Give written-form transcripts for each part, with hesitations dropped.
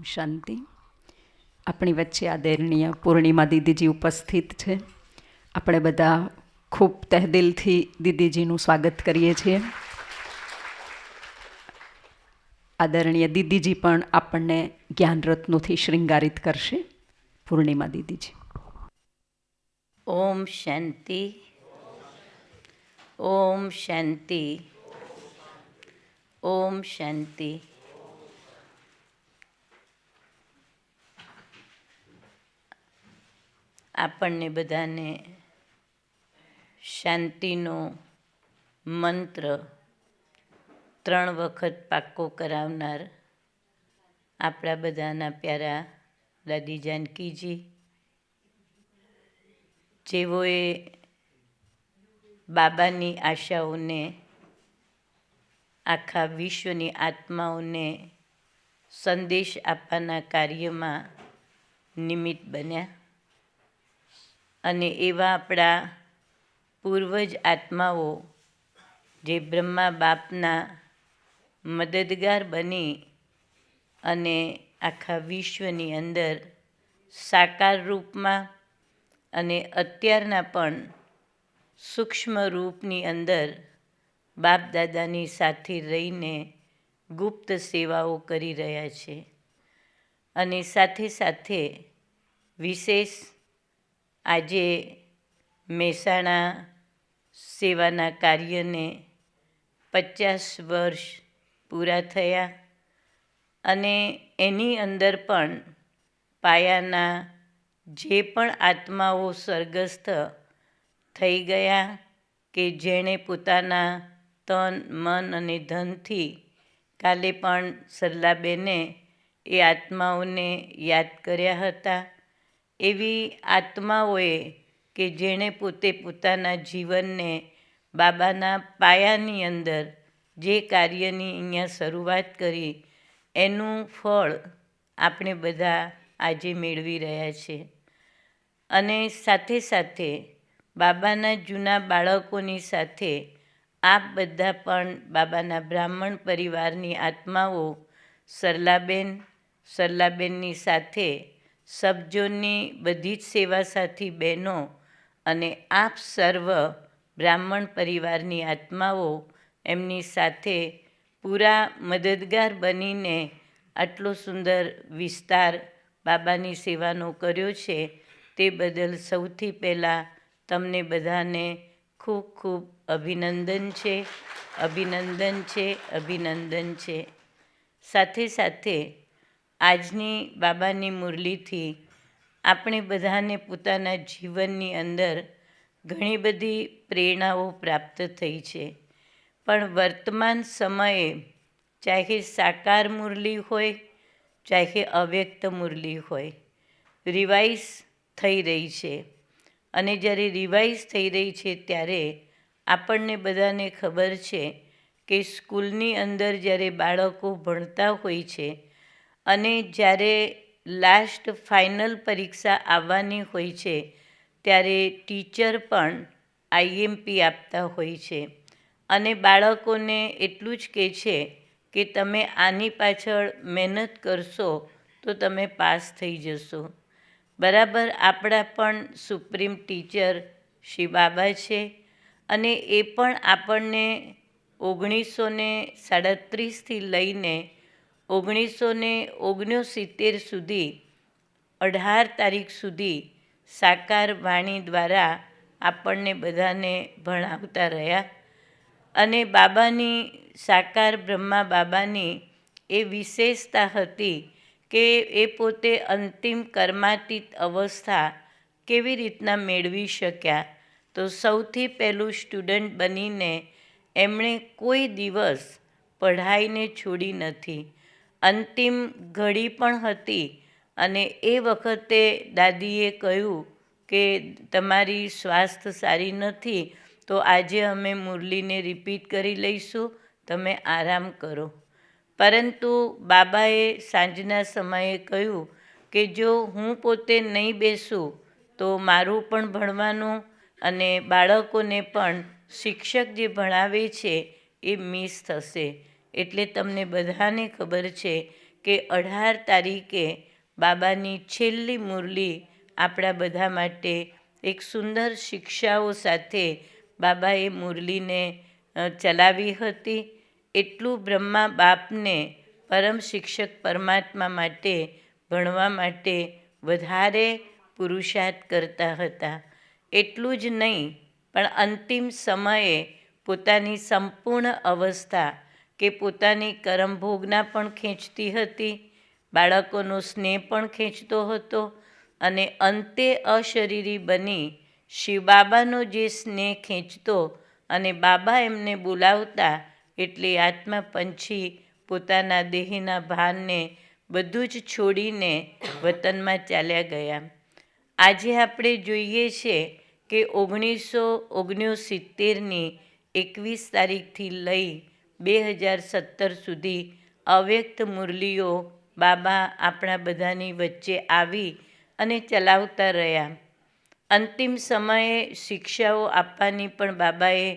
શાંતિ. આપણી વચ્ચે આદરણીય પૂર્ણિમા દીદીજી ઉપસ્થિત છે. આપણે બધા ખૂબ તહેદિલથી દીદીજીનું સ્વાગત કરીએ છીએ. આદરણીય દીદીજી પણ આપણને જ્ઞાનરત્નોથી શૃંગારિત કરશે. પૂર્ણિમા દીદીજી. ઓમ શાંતિ. ઓમ શાંતિ. ઓમ શાંતિ. આપણને બધાને શાંતિનો મંત્ર 3 વખત પાક્કો કરાવનાર આપણા બધાના પ્યારા દાદી જાનકીજી, જેઓએ બાબાની આશાઓને, આખા વિશ્વની આત્માઓને સંદેશ આપવાના કાર્યમાં નિમિત્ત બન્યા. અને એવા આપણા પૂર્વજ આત્માઓ જે બ્રહ્મા બાપના મદદગાર બની અને આખા વિશ્વની અંદર સાકાર રૂપમાં અને અત્યારના પણ સૂક્ષ્મ રૂપની અંદર બાપ દાદાની સાથે રહીને ગુપ્ત સેવાઓ કરી રહ્યા છે. અને સાથે સાથે વિશેષ આજે મહેસાણા સેવાના કાર્યને 50 વર્ષ પૂરા થયા. અને એની અંદર પણ પાયાના જે પણ આત્માઓ સ્વર્ગસ્થ થઈ ગયા, કે જેણે પોતાના તન મન અને ધનથી, કાલે પણ સરલાબેને એ આત્માઓને યાદ કર્યા હતા. એવી આત્માઓએ કે જેણે પોતે પોતાના જીવનને બાબાના પાયાની અંદર જે કાર્યની અહીંયા શરૂઆત કરી, એનું ફળ આપણે બધા આજે મેળવી રહ્યા છે. અને સાથે સાથે બાબાના જૂના બાળકોની સાથે આપ બધા પણ બાબાના બ્રાહ્મણ પરિવારની આત્માઓ, સરલાબેનની સાથે સબજોની બધી જ સેવા સાથી બહેનો અને આપ સર્વ બ્રાહ્મણ પરિવારની આત્માઓ એમની સાથે પૂરા મદદગાર બનીને આટલો સુંદર વિસ્તાર બાબાની સેવાનો કર્યો છે. તે બદલ સૌથી પહેલાં તમને બધાને ખૂબ ખૂબ અભિનંદન છે, અભિનંદન છે, અભિનંદન છે. સાથે સાથે આજની બાબાની મુરલીથી આપણે બધાને પોતાના જીવનની અંદર ઘણી બધી પ્રેરણાઓ પ્રાપ્ત થઈ છે. પણ વર્તમાન સમયે ચાહે સાકાર મુરલી હોય, ચાહે અવ્યક્ત મુરલી હોય, રિવાઇઝ થઈ રહી છે. અને જ્યારે રિવાઇઝ થઈ રહી છે ત્યારે આપણને બધાને ખબર છે કે સ્કૂલની અંદર જ્યારે બાળકો ભણતા હોય છે અને જ્યારે લાસ્ટ ફાઇનલ પરીક્ષા આવવાની હોય છે, ત્યારે ટીચર પણ આઈએમપી આપતા હોય છે અને બાળકોને એટલું જ કહે છે કે તમે આની પાછળ મહેનત કરશો તો તમે પાસ થઈ જશો. બરાબર, આપણા પણ સુપ્રીમ ટીચર શ્રી બાબા છે. અને એ પણ આપણને 1937થી લઈને 1969 સુધી 18 તારીખ સુધી સાકાર વાણી દ્વારા આપણને બધાને ભણાવતા રહ્યા. અને બાબાની સાકાર બ્રહ્મા બાબાની એ વિશેષતા હતી કે એ પોતે અંતિમ કર્માતીત અવસ્થા કેવી રીતના મેળવી શક્યા. તો સૌથી પહેલું સ્ટુડન્ટ બનીને એમણે કોઈ દિવસ પઢાઈને છોડી નથી. અંતિમ ઘડી પણ હતી અને એ વખતે દાદીએ કહ્યું કે તમારી સ્વાસ્થ્ય સારી નથી, તો આજે અમે મુરલીને રિપીટ કરી લઈશું, તમે આરામ કરો. પરંતુ બાબાએ સાંજના સમયે કહ્યું કે જો હું પોતે નહીં બેસું તો મારું પણ ભણવાનું અને બાળકોને પણ શિક્ષક જે ભણાવે છે એ મિસ થશે. એટલે તમને બધાને ખબર છે કે 18 તારીખે બાબાની છેલ્લી મુરલી આપણા બધા માટે એક સુંદર શિક્ષાઓ સાથે બાબાએ મુરલીને ચલાવી હતી. એટલું બ્રહ્મા બાપને પરમ શિક્ષક પરમાત્મા માટે ભણવા માટે વધારે પુરુષાર્થ કરતા હતા. એટલું જ નહીં, પણ અંતિમ સમયે પોતાની સંપૂર્ણ અવસ્થા કે પોતાની કરમભોગના પણ ખેંચતી હતી, બાળકોનો સ્નેહ પણ ખેંચતો હતો, અને અંતે અશરીરી બની શિવબાબાનો જે સ્નેહ ખેંચતો અને બાબા એમને બોલાવતા એટલે આત્મા પંછી પોતાના દેહના ભારને બધું જ છોડીને વતનમાં ચાલ્યા ગયા. આજે આપણે જોઈએ છે કે 1969ની 21 તારીખથી લઈ 2017 સુધી અવ્યક્ત મુરલીઓ બાબા આપણા બધાની વચ્ચે આવી અને ચલાવતા રહ્યા. અંતિમ સમયે શિક્ષાઓ આપવાની પણ બાબાએ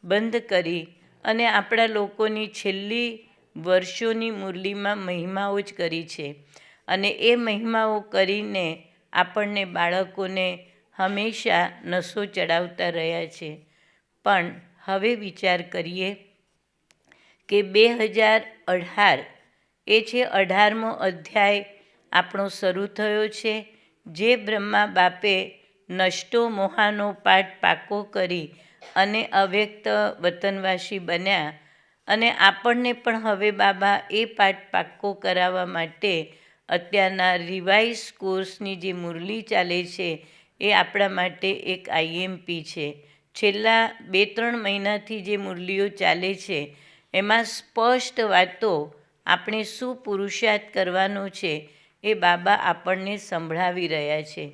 બંધ કરી અને આપણા લોકોની છેલ્લી વર્ષોની મુરલીમાં મહિમાઓ જ કરી છે. અને એ મહિમાઓ કરીને આપણને બાળકોને હંમેશા નશો ચડાવતા રહ્યા છે. પણ હવે વિચાર કરીએ કે 2018 એ છે 18મો અધ્યાય આપણો શરૂ થયો છે. જે બ્રહ્મા બાપે નષ્ટો મોહાનો પાઠ પાકો કરી અને અવ્યક્ત વતનવાસી બન્યા, અને આપણને પણ હવે બાબા એ પાઠ પાકો કરાવવા માટે અત્યારના રિવાઇઝ કોર્સની જે મુરલી ચાલે છે એ આપણા માટે એક આઈએમપી છે. છેલ્લા 2-3 મહિનાથી જે મુરલીઓ ચાલે છે એમાં સ્પષ્ટ વાતો આપણે શું પુરુષાર્થ કરવાનો છે એ બાબા આપણને સંભળાવી રહ્યા છે.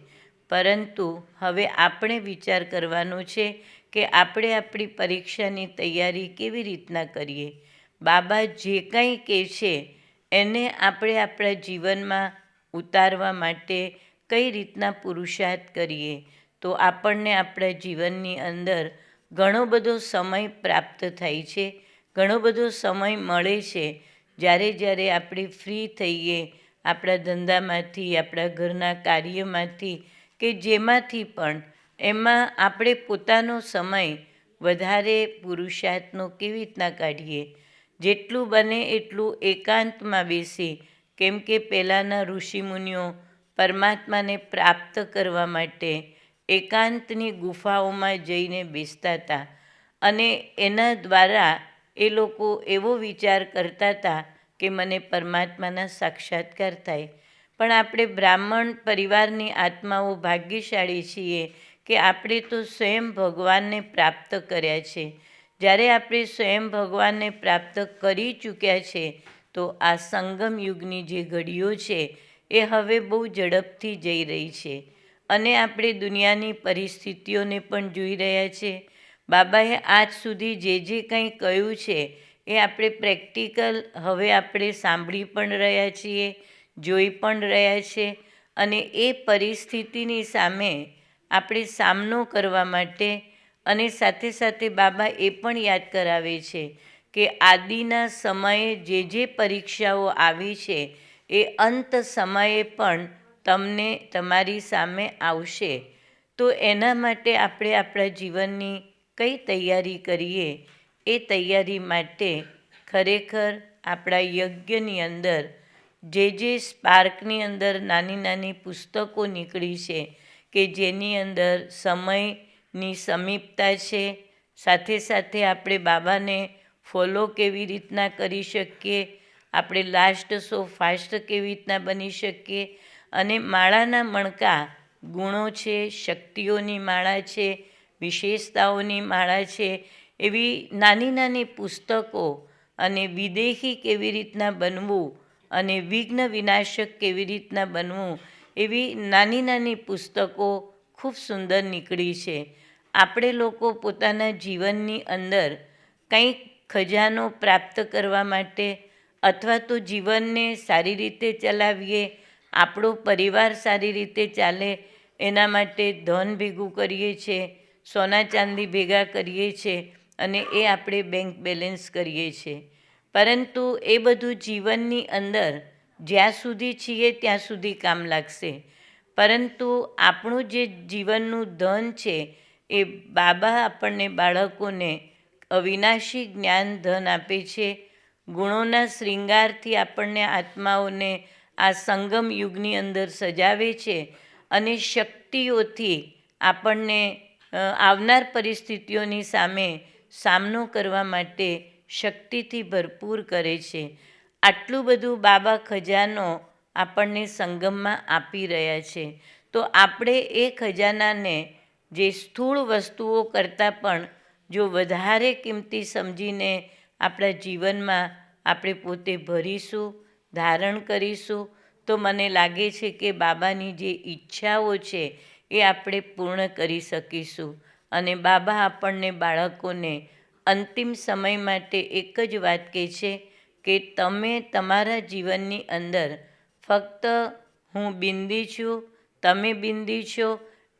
પરંતુ હવે આપણે વિચાર કરવાનો છે કે આપણે આપણી પરીક્ષાની તૈયારી કેવી રીતના કરીએ. બાબા જે કંઈ કહે છે એને આપણે આપણા જીવનમાં ઉતારવા માટે કઈ રીતના પુરુષાર્થ કરીએ તો આપણને આપણા જીવનની અંદર ઘણો બધો સમય પ્રાપ્ત થાય છે, ઘણો બધો સમય મળે છે. જ્યારે આપણે ફ્રી થઈએ આપણા ધંધામાંથી, આપણા ઘરના કાર્યમાંથી કે જેમાંથી પણ, એમાં આપણે પોતાનો સમય વધારે પુરુષાર્થનો કેવી રીતના કાઢીએ. જેટલું બને એટલું એકાંતમાં બેસી, કેમ કે પહેલાંના ઋષિમુનિઓ પરમાત્માને પ્રાપ્ત કરવા માટે એકાંતની ગુફાઓમાં જઈને બેસતા હતા અને એના દ્વારા એ લોકો એવો વિચાર કરતા હતા કે મને પરમાત્માના સાક્ષાત્કાર થાય. પણ આપણે બ્રાહ્મણ પરિવારની આત્માઓ ભાગ્યશાળી છીએ કે આપણે તો સ્વયં ભગવાનને પ્રાપ્ત કર્યા છે. જ્યારે આપણે સ્વયં ભગવાનને પ્રાપ્ત કરી ચૂક્યા છે તો આ સંગમ યુગની જે ઘડીઓ છે એ હવે બહુ ઝડપથી જઈ રહી છે અને આપણે દુનિયાની પરિસ્થિતિઓને પણ જોઈ રહ્યા છે. બાબાએ આજ સુધી જે કંઈ કહ્યું છે એ આપણે પ્રેક્ટિકલ હવે આપણે સાંભળી પણ રહ્યા છીએ, જોઈ પણ રહ્યા છે. અને એ પરિસ્થિતિની સામે આપણે સામનો કરવા માટે અને સાથે સાથે બાબા એ પણ યાદ કરાવે છે કે આદિના સમયે જે પરીક્ષાઓ આવી છે એ અંત સમયે પણ તમને તમારી સામે આવશે. તો એના માટે આપણે આપણા જીવનની કઈ તૈયારી કરીએ. એ તૈયારી માટે ખરેખર આપણા યજ્ઞની અંદર જે સ્પાર્કની અંદર નાની પુસ્તકો નીકળી છે કે જેની અંદર સમયની સમીપતા છે, સાથે સાથે આપણે બાબાને ફોલો કેવી રીતના કરી શકીએ, આપણે લાસ્ટ સો ફાસ્ટ કેવી રીતના બની શકીએ, અને માળાના મણકા ગુણો છે, શક્તિઓની માળા છે, વિશેષતાઓની માળા છે, એવી નાની પુસ્તકો, અને વિદેહી કેવી રીતના બનવું અને વિઘ્ન વિનાશક કેવી રીતના બનવું, એવી નાની પુસ્તકો ખૂબ સુંદર નીકળી છે. આપણે લોકો પોતાના જીવનની અંદર કંઈક ખજાનો પ્રાપ્ત કરવા માટે અથવા તો જીવનને સારી રીતે ચલાવીએ, આપણો પરિવાર સારી રીતે ચાલે એના માટે ધન ભેગું કરીએ છીએ, સોના ચાંદી ભેગા કરીએ છીએ અને એ આપણે બેંક બેલેન્સ કરીએ છીએ. પરંતુ એ બધું જીવનની અંદર જ્યાં સુધી છીએ ત્યાં સુધી કામ લાગશે, પરંતુ આપણું જે જીવનનું ધન છે એ બાબા આપણને બાળકોને અવિનાશી જ્ઞાન ધન આપે છે. ગુણોના શૃંગારથી આપણને આત્માઓને આ સંગમ યુગની અંદર સજાવે છે અને શક્તિઓથી આપણને આવનાર પરિસ્થિતિઓની સામે સામનો કરવા માટે શક્તિથી ભરપૂર કરે છે. આટલું બધું બાબા ખજાનો આપણને સંગમમાં આપી રહ્યા છે. તો આપણે એ ખજાનાને જે સ્થૂળ વસ્તુઓ કરતાં પણ જો વધારે કિંમતી સમજીને આપણા જીવનમાં આપણે પોતે ભરીશું, ધારણ કરીશું, તો મને લાગે છે કે બાબાની જે ઈચ્છાઓ છે એ આપણે પૂર્ણ કરી શકીશું. અને બાબા આપણને બાળકોને અંતિમ સમય માટે એક જ વાત કહે છે કે તમે તમારા જીવનની અંદર ફક્ત હું બિંદી છું, તમે બિંદી છો,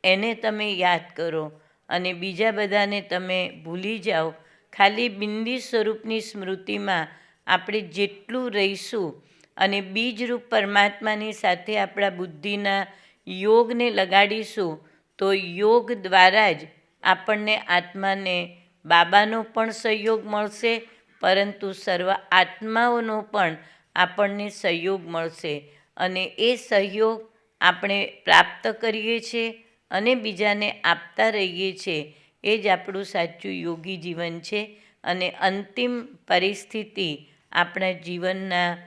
એને તમે યાદ કરો અને બીજા બધાને તમે ભૂલી જાઓ. ખાલી બિંદી સ્વરૂપની સ્મૃતિમાં આપણે જેટલું રહીશું અને બીજરૂપ પરમાત્માની સાથે આપણા બુદ્ધિના યોગને લગાડીશું, તો યોગ દ્વારા જ આપણને આત્માને બાબાનો પણ સહયોગ મળશે, પરંતુ સર્વ આત્માઓનો પણ આપણને સહયોગ મળશે. અને એ સહયોગ આપણે પ્રાપ્ત કરીએ છીએ અને બીજાને આપતા રહીએ છીએ. એ જ આપણું સાચું યોગી જીવન છે. અને અંતિમ પરિસ્થિતિ આપણા જીવનના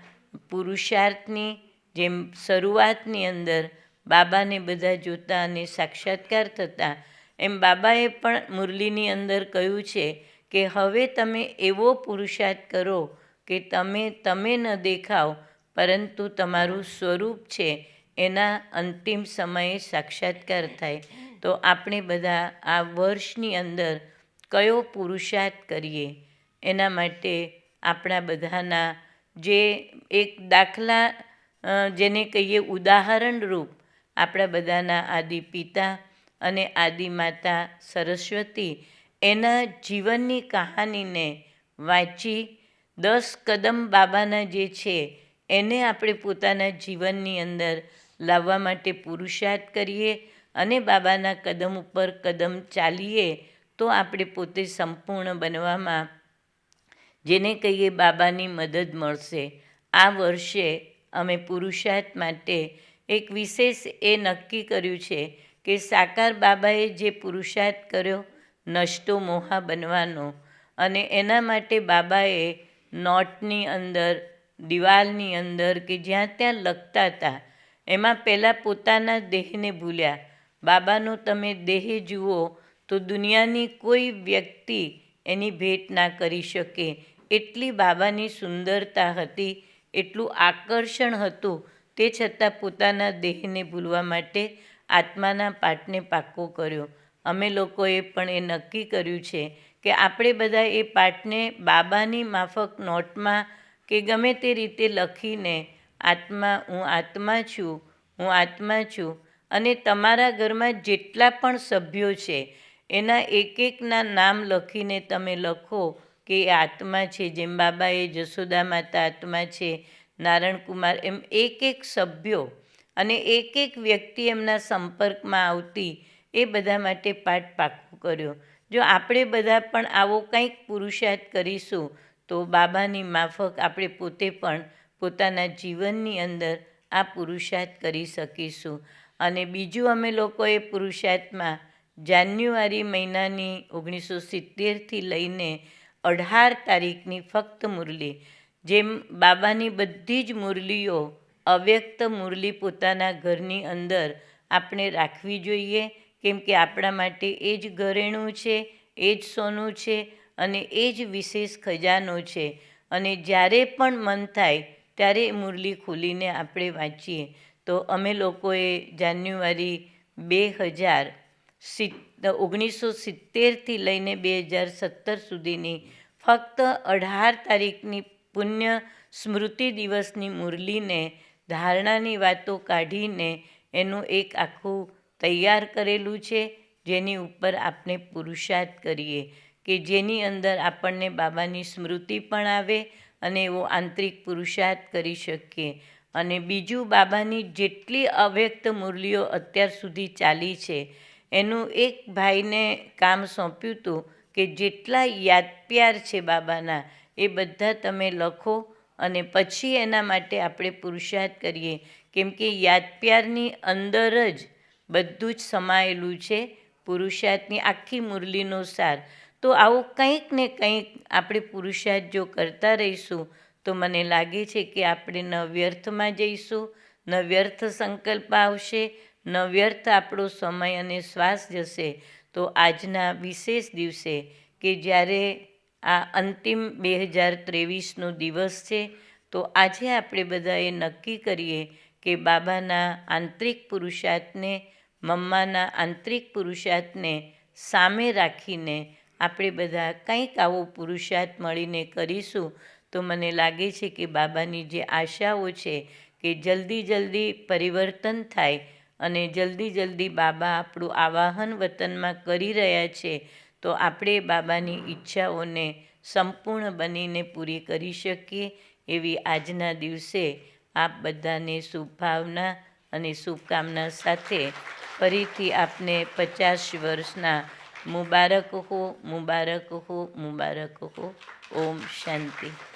પુરુષાર્થની જેમ શરૂઆતની અંદર બાબાને બધા જોતા અને સાક્ષાત્કાર થતા, એમ બાબાએ પણ મુરલીની અંદર કહ્યું છે કે હવે તમે એવો પુરુષાર્થ કરો કે તમે ન દેખાવ, પરંતુ તમારું સ્વરૂપ છે એના અંતિમ સમયે સાક્ષાત્કાર થાય. તો આપણે બધા આ વર્ષની અંદર કયો પુરુષાર્થ કરીએ, એના માટે આપણા બધાના જે એક દાખલા જેને કહીએ ઉદાહરણ રૂપ આપણા બધાના આદિ પિતા અને આદિ માતા સરસ્વતી, એના જીવનની કહાનીને વાંચી 10 કદમ બાબાના જે છે એને આપણે પોતાના જીવનની અંદર લાવવા માટે પુરુષાર્થ કરીએ અને બાબાના કદમ ઉપર કદમ ચાલીએ, તો આપણે પોતે સંપૂર્ણ બનવામાં જેને કહીએ બાબાની મદદ મળશે. આ વર્ષે અમે પુરુષાર્થ માટે એક વિશેષ એ નક્કી કર્યું છે કે સાકાર બાબાએ જે પુરુષાર્થ કર્યો નષ્ટો મોહા બનવાનો, અને એના માટે બાબાએ નોટની અંદર, દિવાલની અંદર કે જ્યાં ત્યાં લખતા હતા, એમાં પહેલાં પોતાના દેહને ભૂલ્યા. બાબાનો તમે દેહ જુઓ તો દુનિયાની કોઈ વ્યક્તિ એની ભેટ ના કરી શકે, એટલી બાબાની સુંદરતા હતી, એટલું આકર્ષણ હતું. તે છતાં પોતાના દેહને ભૂલવા માટે આત્માના પાઠને પાકો કર્યો. અમે લોકોએ પણ એ નક્કી કર્યું છે કે આપણે બધા એ પાઠને બાબાની માફક નોટમાં કે ગમે તે રીતે લખીને હું આત્મા છું, હું આત્મા છું, અને તમારા ઘરમાં જેટલા પણ સભ્યો છે એના એક એકના નામ લખીને તમે લખો કે એ આત્મા છે. જેમ બાબાએ જશોદા માતા આત્મા છે, નારણકુમાર, એમ એક એક સભ્યો અને એક એક વ્યક્તિ એમના સંપર્કમાં આવતી, એ બધા માટે પાઠ પાકો કર્યો. જો આપણે બધા પણ આવો કંઈક પુરુષાર્થ કરીશું તો બાબાની માફક આપણે પોતે પણ પોતાના જીવનની અંદર આ પુરુષાર્થ કરી શકીશું. અને બીજું અમે લોકોએ પુરુષાર્થમાં જાન્યુઆરી મહિનાની 1970થી લઈને 18 તારીખની ફક્ત મુરલી, જેમ બાબાની બધી જ મુરલીઓ અવ્યક્ત મુરલી પોતાના ઘરની અંદર આપણે રાખવી જોઈએ, કેમ કે આપણા માટે એ જ ઘરેણું છે, એ જ સોનું છે અને એ જ વિશેષ ખજાનો છે. અને જ્યારે પણ મન થાય ત્યારે મુરલી ખોલીને આપણે વાંચીએ. તો અમે લોકોએ જાન્યુઆરી 1970થી લઈને 2017 સુધીની ફક્ત 18 તારીખની પુણ્ય સ્મૃતિ દિવસની મુરલીને ધારણાની વાતો કાઢીને એનું એક આખું તૈયાર કરેલું છે, જેની ઉપર આપણે પુરુષાર્થ કરીએ કે જેની અંદર આપણને બાબાની સ્મૃતિ પણ આવે અને એવો આંતરિક પુરુષાર્થ કરી શકીએ. અને બીજું બાબાની જેટલી અવ્યક્ત મુરલીઓ અત્યાર સુધી ચાલી છે એનું એક ભાઈને કામ સોંપ્યું હતું કે જેટલા યાદ પ્યાર છે બાબાના એ બધા તમે લખો અને પછી એના માટે આપણે પુરુષાર્થ કરીએ, કેમ કે યાદ પ્યારની અંદર જ બધું જ સમાયેલું છે, પુરુષાર્થની આખી મુરલીનો સાર. તો આવું કંઈક ને કંઈક આપણે પુરુષાર્થ જો કરતા રહીશું તો મને લાગે છે કે આપણે ન વ્યર્થમાં જઈશું, ન વ્યર્થ સંકલ્પ આવશે, ન વ્યર્થ આપણો સમય અને શ્વાસ જશે. તો આજના વિશેષ દિવસે કે જ્યારે આ અંતિમ 2023નો દિવસ છે, તો આજે આપણે બધાએ નક્કી કરીએ કે બાબાના આંતરિક પુરુષાર્થને, મમ્માના આંતરિક પુરુષાર્થને સામે રાખીને આપણે બધા કંઈક આવો પુરુષાર્થ મળીને કરીશું. તો મને લાગે છે કે બાબાની જે આશાઓ છે કે જલ્દી પરિવર્તન થાય અને જલ્દી બાબા આપણું આવાહન વતનમાં કરી રહ્યા છે, તો આપણે બાબાની ઈચ્છાઓને સંપૂર્ણ બનીને પૂરી કરી શકીએ એવી આજના દિવસે આપ બધાને શુભભાવના અને શુભકામના સાથે ફરીથી આપને 50 વર્ષના મુબારક હો, મુબારક હો, મુબારક હો. ઓમ શાંતિ.